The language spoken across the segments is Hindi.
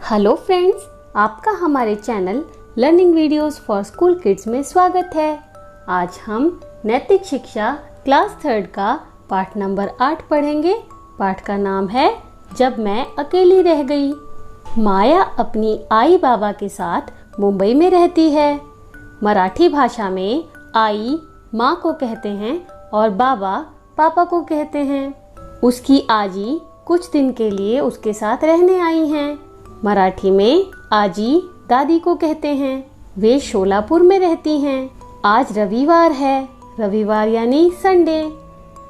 हेलो फ्रेंड्स, आपका हमारे channel learning videos for school kids में स्वागत है। आज हम नैतिक शिक्षा क्लास 3 का पाठ नंबर 8 पढ़ेंगे। पाठ का नाम है जब मैं अकेली रह गई। माया अपनी आई बाबा के साथ मुंबई में रहती है। मराठी भाषा में आई माँ को कहते हैं और बाबा पापा को कहते हैं। उसकी आजी कुछ दिन के लिए उसके साथ रहने आई हैं। मराठी में आजी दादी को कहते हैं। वे शोलापुर में रहती हैं। आज रविवार है, रविवार यानी संडे,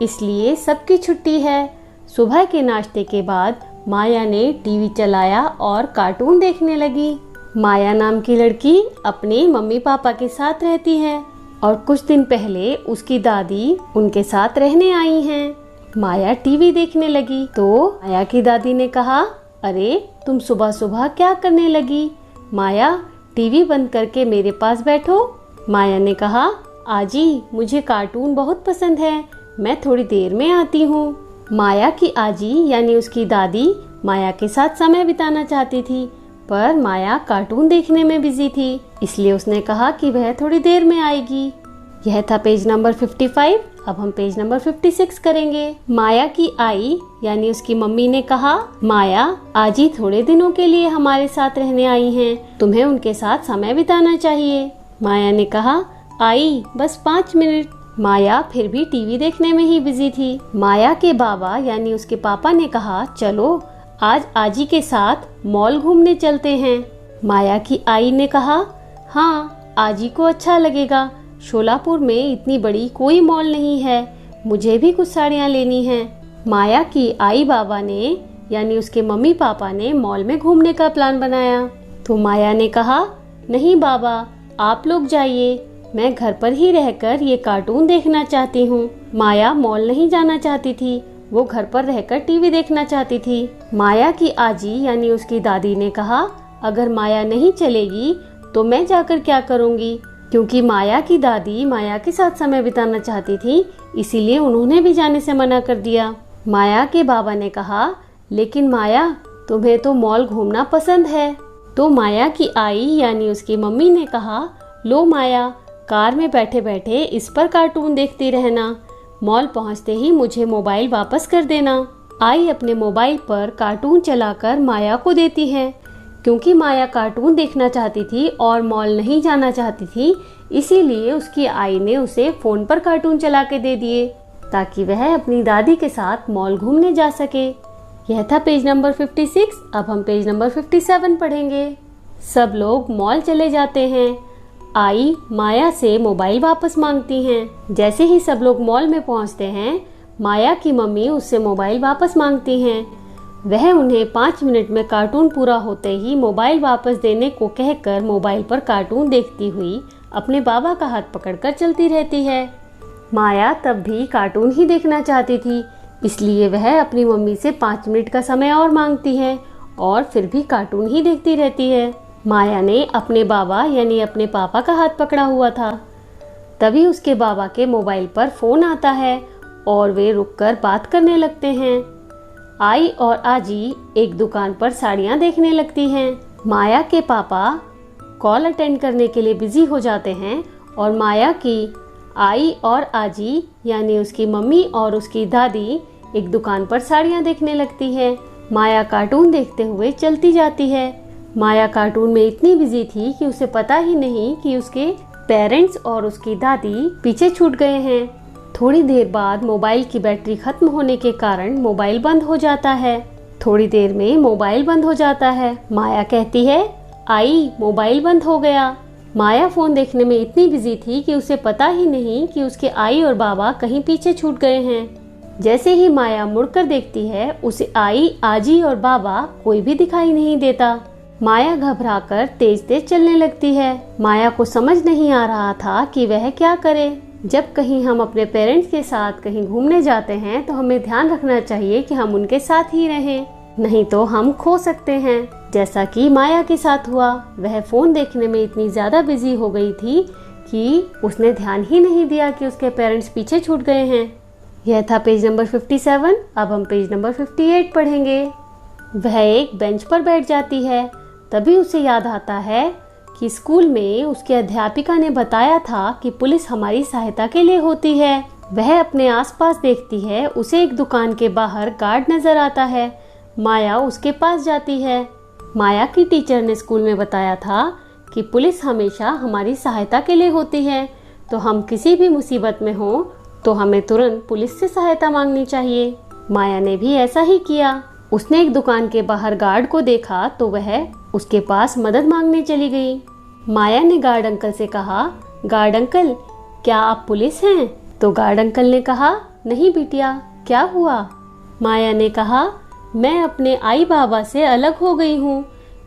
इसलिए सबकी छुट्टी है। सुबह के नाश्ते के बाद माया ने टीवी चलाया और कार्टून देखने लगी। माया नाम की लड़की अपने मम्मी पापा के साथ रहती है और कुछ दिन पहले उसकी दादी उनके साथ रहने आई हैं। माया टीवी देखने लगी तो माया की दादी ने कहा, अरे तुम सुबह सुबह क्या करने लगी? माया, टीवी बंद करके मेरे पास बैठो। माया ने कहा, आजी मुझे कार्टून बहुत पसंद है, मैं थोड़ी देर में आती हूँ। माया की आजी यानी उसकी दादी माया के साथ समय बिताना चाहती थी, पर माया कार्टून देखने में बिजी थी, इसलिए उसने कहा कि वह थोड़ी देर में आएगी। यह था पेज नंबर 55। अब हम पेज नंबर 56 करेंगे। माया की आई यानी उसकी मम्मी ने कहा, माया आजी थोड़े दिनों के लिए हमारे साथ रहने आई हैं, तुम्हें उनके साथ समय बिताना चाहिए। माया ने कहा, आई बस 5 मिनट। माया फिर भी टीवी देखने में ही बिजी थी। माया के बाबा यानी उसके पापा ने कहा, चलो आज आजी के साथ मॉल घूमने चलते हैं। माया की आई ने कहा, हाँ आजी को अच्छा लगेगा, शोलापुर में इतनी बड़ी कोई मॉल नहीं है, मुझे भी कुछ साड़ियाँ लेनी हैं। माया की आई बाबा ने यानी उसके मम्मी पापा ने मॉल में घूमने का प्लान बनाया तो माया ने कहा, नहीं बाबा आप लोग जाइए, मैं घर पर ही रहकर ये कार्टून देखना चाहती हूँ। माया मॉल नहीं जाना चाहती थी, वो घर पर रहकर टीवी देखना चाहती थी। माया की आजी यानी उसकी दादी ने कहा, अगर माया नहीं चलेगी तो मैं जाकर क्या करूँगी? क्योंकि माया की दादी माया के साथ समय बिताना चाहती थी, इसीलिए उन्होंने भी जाने से मना कर दिया। माया के बाबा ने कहा, लेकिन माया तुम्हें तो मॉल घूमना पसंद है। तो माया की आई यानी उसकी मम्मी ने कहा, लो माया कार में बैठे बैठे इस पर कार्टून देखती रहना, मॉल पहुंचते ही मुझे मोबाइल वापस कर देना। आई अपने मोबाइल पर कार्टून चलाकर माया को देती है। क्योंकि माया कार्टून देखना चाहती थी और मॉल नहीं जाना चाहती थी, इसीलिए उसकी आई ने उसे फोन पर कार्टून चला के दे दिए ताकि वह अपनी दादी के साथ मॉल घूमने जा सके। यह था पेज नंबर 56। अब हम पेज नंबर 57 पढ़ेंगे। सब लोग मॉल चले जाते हैं। आई माया से मोबाइल वापस मांगती हैं। जैसे ही सब लोग मॉल में पहुंचते हैं, माया की मम्मी उससे मोबाइल वापस मांगती हैं। वह उन्हें 5 मिनट में कार्टून पूरा होते ही मोबाइल वापस देने को कहकर मोबाइल पर कार्टून देखती हुई अपने बाबा का हाथ पकड़कर चलती रहती है। माया तब भी कार्टून ही देखना चाहती थी, इसलिए वह अपनी मम्मी से 5 मिनट का समय और मांगती है और फिर भी कार्टून ही देखती रहती है। माया ने अपने बाबा यानी अपने पापा का हाथ पकड़ा हुआ था। तभी उसके बाबा के मोबाइल पर फोन आता है और वे रुककर बात करने लगते हैं। आई और आजी एक दुकान पर साड़ियाँ देखने लगती हैं। माया के पापा कॉल अटेंड करने के लिए बिजी हो जाते हैं और माया की आई और आजी यानी उसकी मम्मी और उसकी दादी एक दुकान पर साड़ियाँ देखने लगती है। माया कार्टून देखते हुए चलती जाती है। माया कार्टून में इतनी बिजी थी कि उसे पता ही नहीं कि उसके पेरेंट्स और उसकी दादी पीछे छूट गए हैं। थोड़ी देर बाद मोबाइल की बैटरी खत्म होने के कारण मोबाइल बंद हो जाता है। थोड़ी देर में मोबाइल बंद हो जाता है। माया कहती है, आई मोबाइल बंद हो गया। माया फोन देखने में इतनी बिजी थी कि उसे पता ही नहीं कि उसके आई और बाबा कहीं पीछे छूट गए हैं। जैसे ही माया मुड़कर देखती है, उसे आई, आजी और बाबा कोई भी दिखाई नहीं देता। माया घबराकर तेज तेज चलने लगती है। माया को समझ नहीं आ रहा था कि वह क्या करे। जब कहीं हम अपने पेरेंट्स के साथ कहीं घूमने जाते हैं तो हमें ध्यान रखना चाहिए कि हम उनके साथ ही रहें, नहीं तो हम खो सकते हैं। जैसा कि माया के साथ हुआ, वह फोन देखने में इतनी ज्यादा बिजी हो गई थी कि उसने ध्यान ही नहीं दिया कि उसके पेरेंट्स पीछे छूट गए हैं। यह था पेज नंबर 57। अब हम पेज नंबर 58 पढ़ेंगे। वह एक बेंच पर बैठ जाती है। तभी उसे याद आता है कि स्कूल में उसके अध्यापिका ने बताया था कि पुलिस हमारी सहायता के लिए होती है। वह अपने आसपास देखती है, उसे एक दुकान के बाहर गार्ड नजर आता है। माया उसके पास जाती है। माया की टीचर ने स्कूल में बताया था कि पुलिस हमेशा हमारी सहायता के लिए होती है, तो हम किसी भी मुसीबत में हो तो हमें तुरंत पुलिस से सहायता मांगनी चाहिए। माया ने भी ऐसा ही किया। उसने एक दुकान के बाहर गार्ड को देखा तो वह उसके पास मदद मांगने चली गई। माया ने गार्ड अंकल से कहा, गार्ड अंकल, क्या आप पुलिस हैं? तो गार्ड अंकल ने कहा, नहीं बिटिया, क्या हुआ? माया ने कहा, मैं अपने आई बाबा से अलग हो गई हूँ,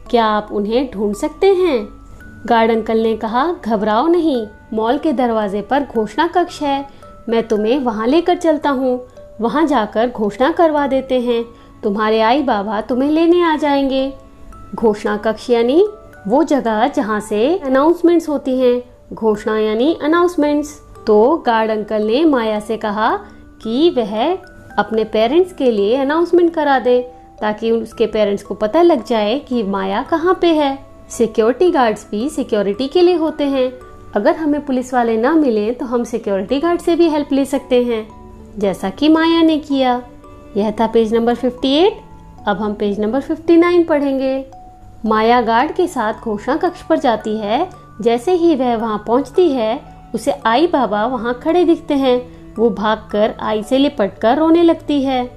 क्या आप उन्हें ढूंढ सकते हैं? गार्ड अंकल ने कहा, घबराओ नहीं, मॉल के दरवाजे पर घोषणा कक्ष है, मैं तुम्हें वहाँ लेकर चलता हूँ। वहाँ जाकर घोषणा करवा देते हैं, तुम्हारे आई बाबा तुम्हें लेने आ जाएंगे। घोषणा कक्ष यानी वो जगह जहाँ से अनाउंसमेंट्स होती हैं। घोषणा यानी अनाउंसमेंट्स। तो गार्ड अंकल ने माया से कहा कि वह अपने पेरेंट्स के लिए अनाउंसमेंट करा दे, ताकि उसके पेरेंट्स को पता लग जाए कि माया कहाँ पे है। सिक्योरिटी गार्ड्स भी सिक्योरिटी के लिए होते हैं। अगर हमें पुलिस वाले ना मिले तो हम सिक्योरिटी गार्ड से भी हेल्प ले सकते हैं, जैसा कि माया ने किया। यह था पेज नंबर 58। अब हम पेज नंबर 59 पढ़ेंगे। माया गार्ड के साथ घोषणा कक्ष पर जाती है। जैसे ही वह वहां पहुंचती है, उसे आई बाबा वहां खड़े दिखते हैं। वो भागकर आई से लिपटकर रोने लगती है।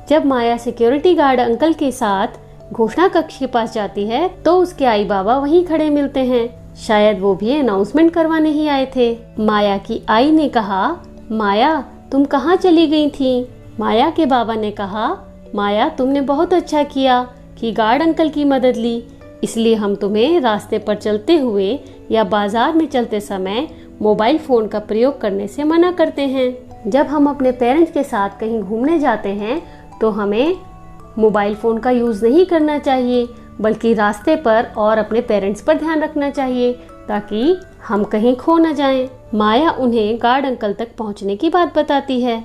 जब माया सिक्योरिटी गार्ड अंकल के साथ घोषणा कक्ष के पास जाती है तो उसके आई बाबा वहीं खड़े मिलते हैं। शायद वो भी अनाउंसमेंट करवाने ही आए थे। माया की आई ने कहा, माया तुम कहाँ चली गई थी? माया के बाबा ने कहा, माया तुमने बहुत अच्छा किया कि गार्ड अंकल की मदद ली, इसलिए हम तुम्हें रास्ते पर चलते हुए या बाजार में चलते समय मोबाइल फोन का प्रयोग करने से मना करते हैं। जब हम अपने पेरेंट्स के साथ कहीं घूमने जाते हैं तो हमें मोबाइल फोन का यूज नहीं करना चाहिए, बल्कि रास्ते पर और अपने पेरेंट्स पर ध्यान रखना चाहिए, ताकि हम कहीं खो न जाएं। माया उन्हें गार्ड अंकल तक पहुंचने की बात बताती है।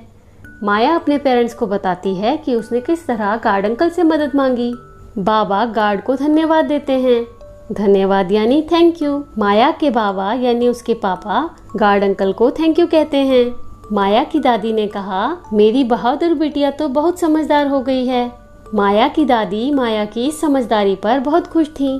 माया अपने पेरेंट्स को बताती है कि उसने किस तरह गार्ड अंकल से मदद मांगी। बाबा गार्ड को धन्यवाद देते हैं। धन्यवाद यानी थैंक यू। माया के बाबा यानी उसके पापा गार्ड अंकल को थैंक यू कहते हैं। माया की दादी ने कहा, मेरी बहादुर बिटिया तो बहुत समझदार हो गई है। माया की दादी माया की इस समझदारी पर बहुत खुश थी।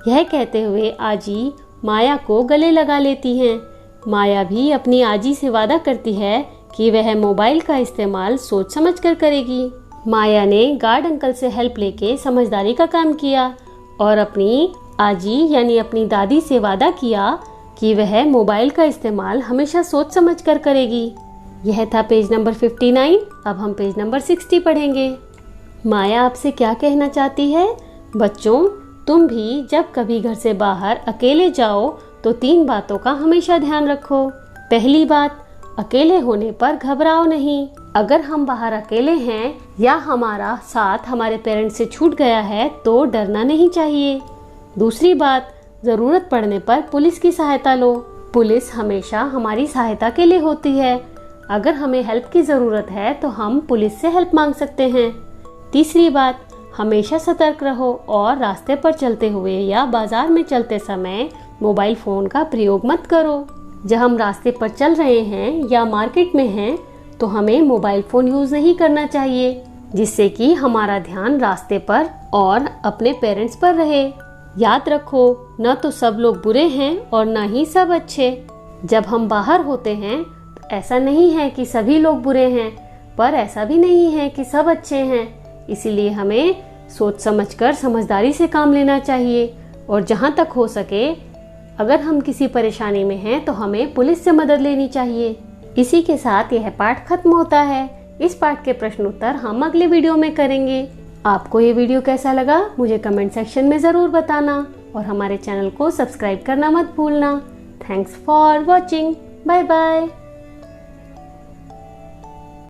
यह कहते हुए आजी माया को गले लगा लेती हैं। माया भी अपनी आजी से वादा करती है कि वह मोबाइल का इस्तेमाल सोच समझ कर करेगी। माया ने गार्ड अंकल से हेल्प लेके समझदारी का काम किया और अपनी आजी यानी अपनी दादी से वादा किया कि वह मोबाइल का इस्तेमाल हमेशा सोच समझ कर करेगी। यह था पेज नंबर 59। अब हम पेज नंबर 60 पढ़ेंगे। माया आपसे क्या कहना चाहती है? बच्चों, तुम भी जब कभी घर से बाहर अकेले जाओ तो 3 बातों का हमेशा ध्यान रखो। पहली बात, अकेले होने पर घबराओ नहीं। अगर हम बाहर अकेले हैं या हमारा साथ हमारे पेरेंट्स से छूट गया है तो डरना नहीं चाहिए। दूसरी बात, जरूरत पड़ने पर पुलिस की सहायता लो। पुलिस हमेशा हमारी सहायता के लिए होती है। अगर हमें हेल्प की जरूरत है तो हम पुलिस से हेल्प मांग सकते हैं। तीसरी बात, हमेशा सतर्क रहो और रास्ते पर चलते हुए या बाजार में चलते समय मोबाइल फोन का प्रयोग मत करो। जब हम रास्ते पर चल रहे हैं या मार्केट में हैं तो हमें मोबाइल फोन यूज नहीं करना चाहिए, जिससे कि हमारा ध्यान रास्ते पर और अपने पेरेंट्स पर रहे। याद रखो, न तो सब लोग बुरे हैं और न ही सब अच्छे। जब हम बाहर होते हैं तो ऐसा नहीं है कि सभी लोग बुरे हैं, पर ऐसा भी नहीं है कि सब अच्छे हैं। इसीलिए हमें सोच समझकर समझदारी से काम लेना चाहिए और जहाँ तक हो सके अगर हम किसी परेशानी में हैं तो हमें पुलिस से मदद लेनी चाहिए। इसी के साथ यह पाठ खत्म होता है। इस पाठ के प्रश्न उत्तर हम अगले वीडियो में करेंगे। आपको ये वीडियो कैसा लगा मुझे कमेंट सेक्शन में ज़रूर बताना और हमारे चैनल को सब्सक्राइब करना मत भूलना। Thanks for watching. Bye bye.